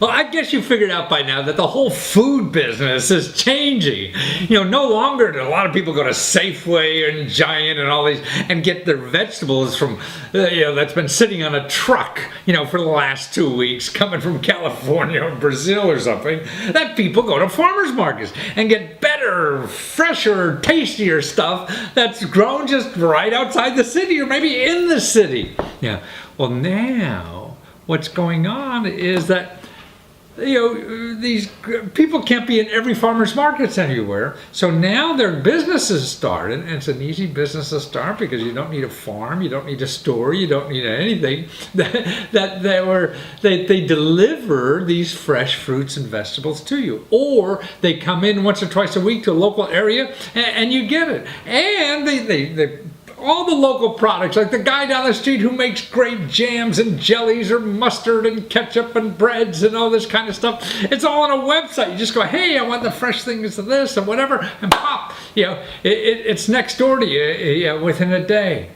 Well, I guess you figured out by now that the whole food business is changing. No longer do a lot of people go to Safeway and Giant and all these and get their vegetables from, that's been sitting on a truck, for the last 2 weeks coming from California or Brazil or something. That people go to farmers markets and get better, fresher, tastier stuff that's grown just right outside the city or maybe in the city. Yeah. Well, now what's going on is that these people can't be in every farmer's markets anywhere. So now their businesses started, and it's an easy business to start because you don't need a farm, you don't need a store, you don't need anything. They deliver these fresh fruits and vegetables to you, or they come in once or twice a week to a local area and you get it. And they all the local products, like the guy down the street who makes great jams and jellies or mustard and ketchup and breads and all this kind of stuff. It's all on a website. You just go, hey, I want the fresh things of this or whatever, and pop, it's next door to you, within a day.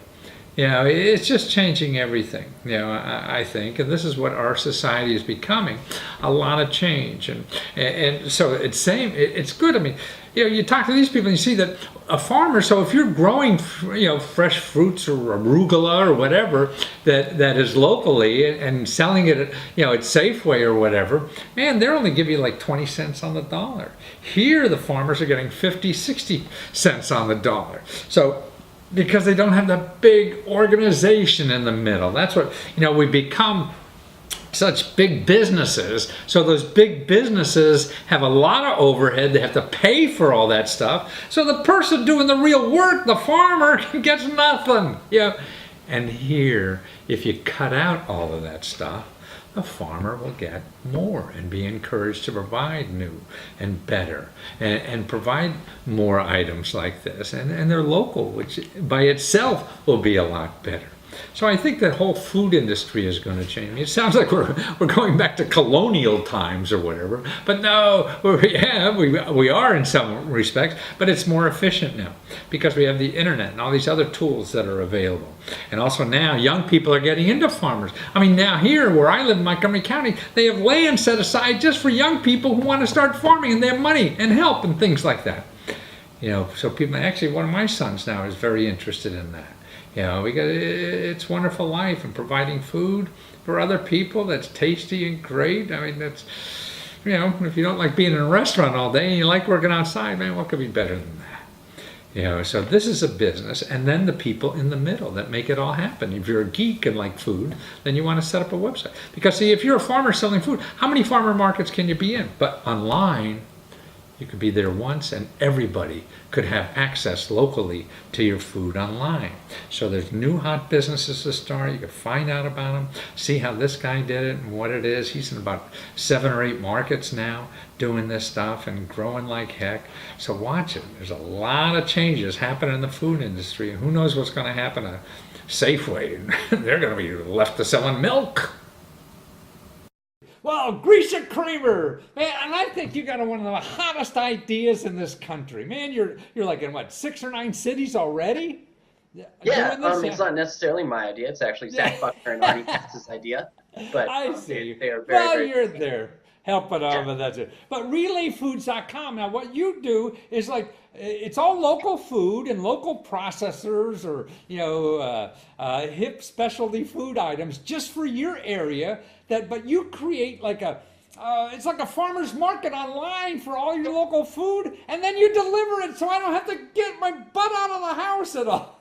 It's just changing everything, I think, and this is what our society is becoming, a lot of change, and so it's good. I mean, you talk to these people and you see that a farmer, so if you're growing, fresh fruits or arugula or whatever that is locally and selling it, at Safeway or whatever, man, they're only give you like 20 cents on the dollar. Here, the farmers are getting 50, 60 cents on the dollar. So, because they don't have the big organization in the middle. That's what, we become such big businesses. So those big businesses have a lot of overhead. They have to pay for all that stuff. So the person doing the real work, the farmer, gets nothing. And here, if you cut out all of that stuff, the farmer will get more and be encouraged to provide new and better and provide more items like this. And they're local, which by itself will be a lot better. So I think that whole food industry is going to change. It sounds like we're going back to colonial times or whatever, but no, we are in some respects, but it's more efficient now because we have the internet and all these other tools that are available. And also now young people are getting into farmers. I mean, now here where I live in Montgomery County, they have land set aside just for young people who want to start farming, and they have money and help and things like that. So people, actually one of my sons now is very interested in that. It's wonderful life and providing food for other people that's tasty and great. I mean, that's, if you don't like being in a restaurant all day and you like working outside, man, what could be better than that? So this is a business, and then the people in the middle that make it all happen. If you're a geek and like food, then you want to set up a website. Because see, if you're a farmer selling food, how many farmer markets can you be in? But online, you could be there once and everybody could have access locally to your food online. So there's new hot businesses to start. You can find out about them, see how this guy did it and what it is. He's in about 7 or 8 markets now doing this stuff and growing like heck. So watch it. There's a lot of changes happening in the food industry. And who knows what's going to happen to Safeway. They're going to be left to selling milk. Well, Greaser Kramer, man, and I think you got one of the hottest ideas in this country, man. You're like in what, 6 or 9 cities already? Yeah, it's not necessarily my idea. It's actually Zach Buckner and Artie Katz's idea. But I see. They are very you're there helping out with that. But relayfoods.com, now what you do is like, it's all local food and local processors or, hip specialty food items just for your area. But you create like it's like a farmer's market online for all your local food, and then you deliver it so I don't have to get my butt out of the house at all.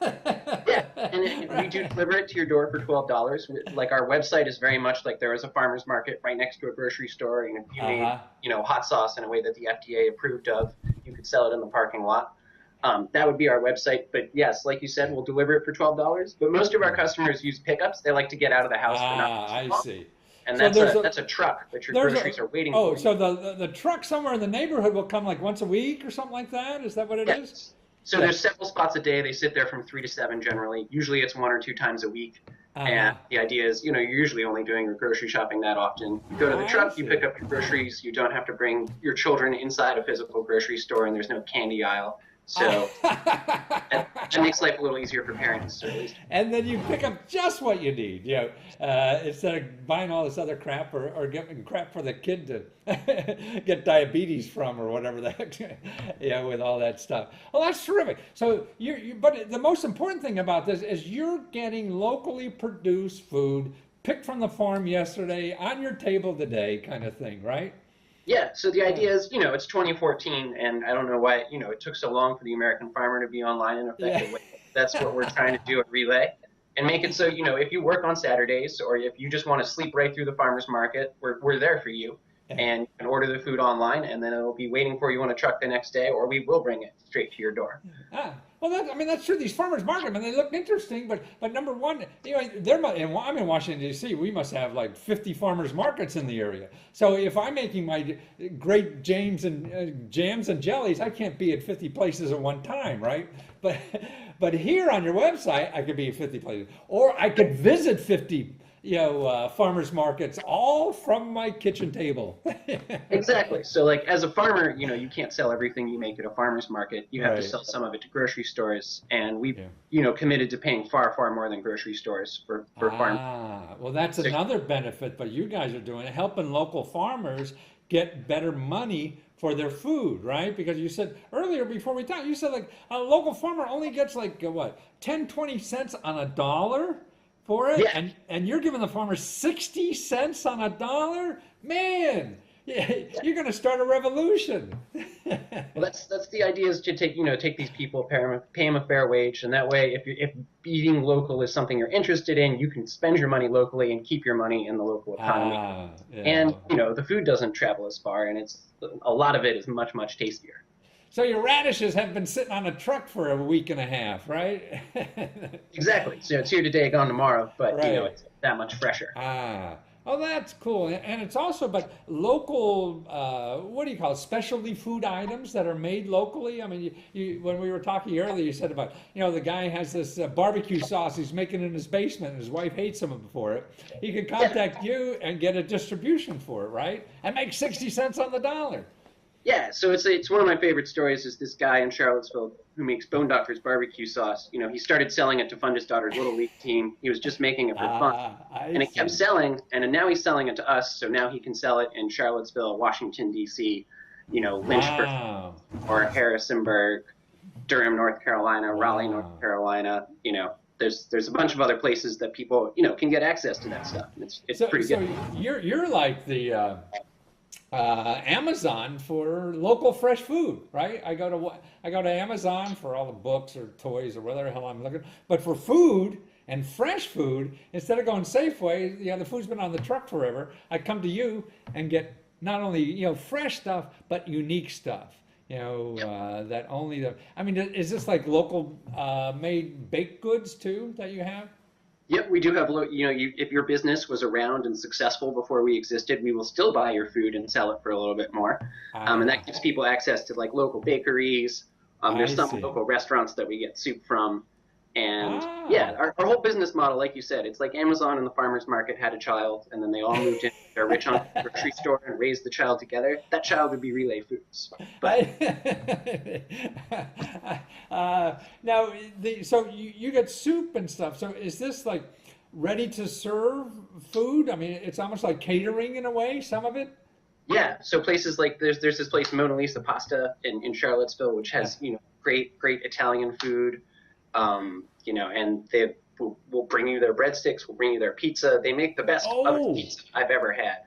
Yeah, and we do deliver it to your door for $12. Like our website is very much like there is a farmer's market right next to a grocery store, and if you made hot sauce in a way that the FDA approved of, you could sell it in the parking lot. That would be our website. But yes, like you said, we'll deliver it for $12. But most of our customers use pickups. They like to get out of the house. I see. And so that's a truck that your groceries are waiting for. Oh, so the truck somewhere in the neighborhood will come like once a week or something like that? Is that what it is? So there's several spots a day. They sit there from 3 to 7 generally. Usually it's 1 or 2 times a week. And the idea is, you're usually only doing your grocery shopping that often. You go to the truck, you pick up your groceries. You don't have to bring your children inside a physical grocery store, and there's no candy aisle. So that makes life a little easier for parents, or at least. And then you pick up just what you need, instead of buying all this other crap or getting crap for the kid to get diabetes from or whatever the heck, with all that stuff. Well, that's terrific. So but the most important thing about this is you're getting locally produced food picked from the farm yesterday on your table today, kind of thing, right? Yeah, so the Yeah. idea is, it's 2014, and I don't know why, it took so long for the American farmer to be online and Yeah. effective. That's what we're trying to do at Relay, and make it so, if you work on Saturdays or if you just want to sleep right through the farmer's market, we're there for you. And you can order the food online, and then it'll be waiting for you on a truck the next day, or we will bring it straight to your door. Well, that's true. These farmers market, they look interesting, but number one, I'm in Washington D.C. We must have like 50 farmers markets in the area. So if I'm making my great jams and jellies, I can't be at 50 places at one time, right? But but here on your website, I could be at 50 places, or I could visit 50 farmers markets all from my kitchen table. Exactly. So, like, as a farmer, you can't sell everything you make at a farmer's market. You have to Right. sell some of it to grocery stores, and we've, Yeah. committed to paying far, far more than grocery stores for farm. Well, that's So, another benefit, but you guys are doing it, helping local farmers get better money for their food, right? Because you said earlier before we talked, you said like a local farmer only gets like what, 10, 20 cents on a dollar for it, yeah. and you're giving the farmer 60 cents on a dollar? Man, you're going to start a revolution. Well, that's the idea, is to take these people, pay them a fair wage, and that way, if eating local is something you're interested in, you can spend your money locally and keep your money in the local economy. Yeah. And the food doesn't travel as far, and it's a lot of it is much, much tastier. So your radishes have been sitting on a truck for a week and a half, right? Exactly. So it's here today, gone tomorrow, but Right. it's that much fresher. Oh, that's cool. And it's also, but local, what do you call it, specialty food items that are made locally? I mean, when we were talking earlier, you said about, the guy has this barbecue sauce he's making in his basement and his wife hates him for it. He can contact you and get a distribution for it, right? And make 60 cents on the dollar. Yeah, so it's one of my favorite stories. Is this guy in Charlottesville who makes Bone Doctor's barbecue sauce? He started selling it to Fundus Daughter's Little League team. He was just making it for fun, I and it kept see. selling. And now he's selling it to us. So now he can sell it in Charlottesville, Washington D.C., Lynchburg, Wow. or Harrisonburg, Durham, North Carolina, Raleigh, North Wow. Carolina. There's a bunch of other places that people can get access to that stuff. It's So, pretty so good. you're like the Amazon for local fresh food, right? I go to Amazon for all the books or toys or whatever the hell I'm looking. But for food and fresh food, instead of going Safeway, the food's been on the truck forever. I come to you and get not only fresh stuff but unique stuff. That only the. I mean, is this like local made baked goods too that you have? Yep, we do have if your business was around and successful before we existed, we will still buy your food and sell it for a little bit more. And that Ah, gives people access to like local bakeries. There's I some see. local restaurants that we get soup from. And yeah, Ah. our whole business model, like you said, it's like Amazon and the farmer's market had a child, and then they all moved into their rich uncle grocery store and raised the child together. That child would be Relay Foods. But Now, so you get soup and stuff. So is this like ready to serve food? I mean, it's almost like catering in a way, some of it. yeah, so places like there's this place Mona Lisa Pasta in Charlottesville, which Yeah. has great Italian food. And they will bring you their breadsticks, will bring you their pizza. They make the best oven Oh, pizza I've ever had.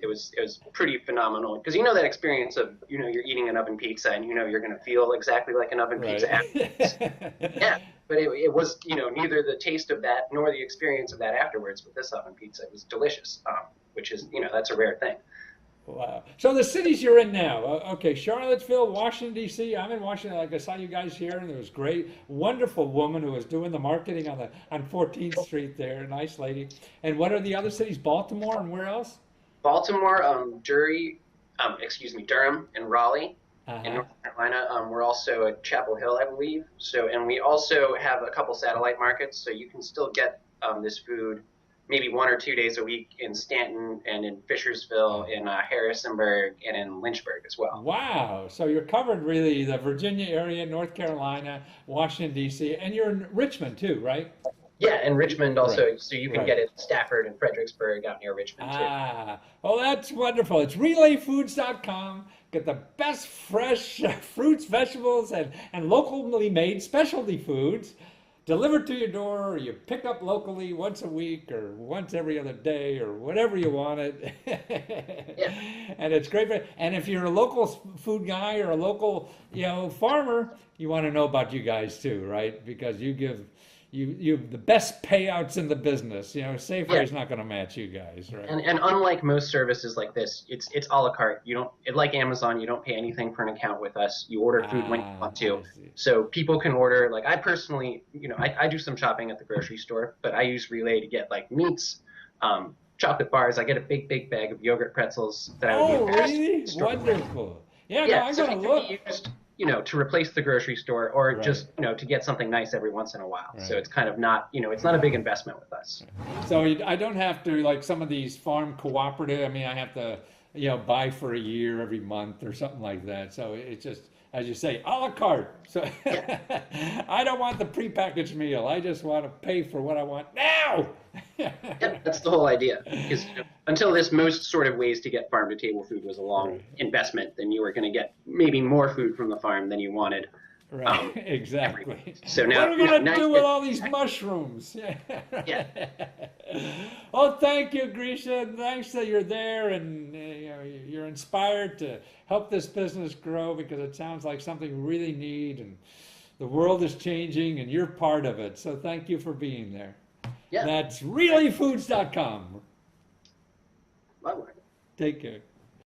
It was pretty phenomenal, because that experience of you're eating an oven pizza, and you're going to feel exactly like an oven pizza afterwards. right. Yeah, but it was neither the taste of that nor the experience of that afterwards with this oven pizza. It was delicious, which is that's a rare thing. Wow. So the cities you're in now, okay, Charlottesville, Washington, D.C. I'm in Washington. Like I saw you guys here, and it was great. Wonderful woman who was doing the marketing on 14th Street there. Nice lady. And what are the other cities? Baltimore and where else? Baltimore, Durham, and Raleigh. In Uh-huh. North Carolina. We're also at Chapel Hill, I believe. So, and we also have a couple satellite markets, so you can still get this food maybe 1 or 2 days a week in Stanton and in Fishersville, in Harrisonburg, and in Lynchburg as well. Wow. So you're covered really the Virginia area, North Carolina, Washington, D.C., and you're in Richmond too, right? Yeah, and Richmond also, Right. so you can Right. get it in Stafford and Fredericksburg out near Richmond too. Ah, oh, that's wonderful. It's relayfoods.com. Get the best fresh fruits, vegetables, and locally made specialty foods delivered to your door, or you pick up locally once a week or once every other day or whatever you want it. Yeah, And it's great. And if you're a local food guy or a local, farmer, you want to know about you guys too, right? Because you have the best payouts in the business. yeah. Safeway's not going to match you guys, right? And unlike most services like this, it's a la carte. You don't like Amazon. You don't pay anything for an account with us. You order food when you want to. I see. So people can order. Like I personally, I do some shopping at the grocery store, but I use Relay to get like meats, chocolate bars. I get a big bag of yogurt pretzels that I would be Oh, embarrassed really? to store. Wonderful. Yeah, no, Yeah, I'm so gonna it can look. be used, to replace the grocery store or Right. just, to get something nice every once in a while. So Right. it's kind of not, it's not a big investment with us. So I don't have to like some of these farm cooperative. I mean, I have to, buy for a year every month or something like that. So it's just, as you say, a la carte. So I don't want the prepackaged meal. I just want to pay for what I want now. Yep, that's the whole idea. Because until this, most sort of ways to get farm to table food was a long Right. investment. Then you were going to get maybe more food from the farm than you wanted. Right, exactly. So What now, are we gonna now do you with get- all these mushrooms? yeah, Oh, thank you, Grisha. Thanks that you're there and you're inspired to help this business grow because it sounds like something we really need and the world is changing and you're part of it. So thank you for being there. yeah. That's relayfoods.com. Well, Take care.